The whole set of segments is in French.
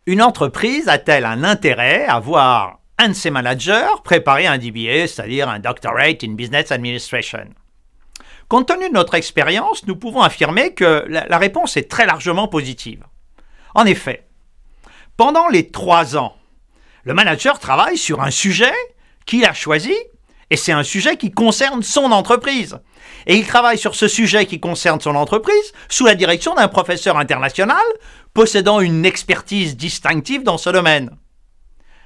Une entreprise a-t-elle un intérêt à voir un de ses managers préparer un DBA, c'est-à-dire un Doctorate in Business Administration? Compte tenu de notre expérience, nous pouvons affirmer que la réponse est très largement positive. En effet, pendant les 3 ans, le manager travaille sur un sujet qu'il a choisi et c'est un sujet qui concerne son entreprise. Et il travaille sur ce sujet qui concerne son entreprise sous la direction d'un professeur international possédant une expertise distinctive dans ce domaine.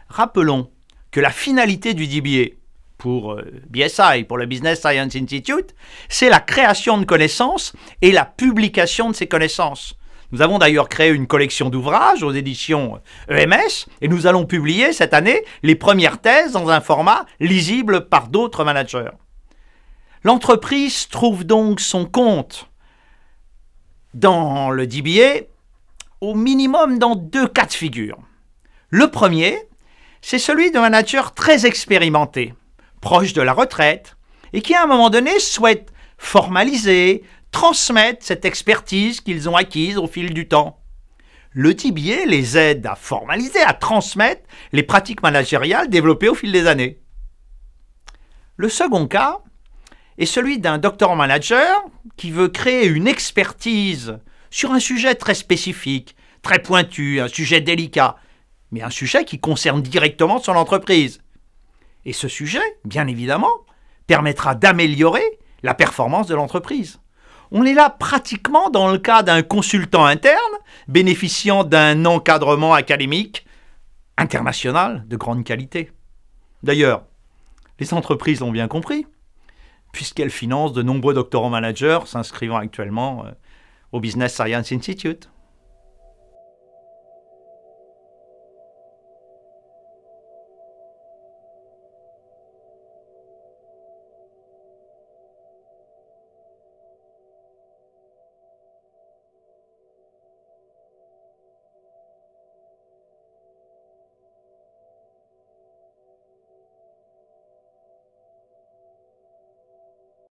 Rappelons que la finalité du DBA pour BSI, pour le Business Science Institute, c'est la création de connaissances et la publication de ces connaissances. Nous avons d'ailleurs créé une collection d'ouvrages aux éditions EMS et nous allons publier cette année les premières thèses dans un format lisible par d'autres managers. L'entreprise trouve donc son compte dans le DBA au minimum dans 2 cas de figure. Le premier, c'est celui d'un manager très expérimenté, proche de la retraite, et qui à un moment donné souhaite formaliser, transmettre cette expertise qu'ils ont acquise au fil du temps. Le DBA les aide à formaliser, à transmettre les pratiques managériales développées au fil des années. Le second cas est celui d'un doctorat manager qui veut créer une expertise sur un sujet très spécifique, très pointu, un sujet délicat, mais un sujet qui concerne directement son entreprise. Et ce sujet, bien évidemment, permettra d'améliorer la performance de l'entreprise. On est là pratiquement dans le cas d'un consultant interne bénéficiant d'un encadrement académique international de grande qualité. D'ailleurs, les entreprises l'ont bien compris, puisqu'elles financent de nombreux doctorants managers s'inscrivant actuellement au Business Science Institute.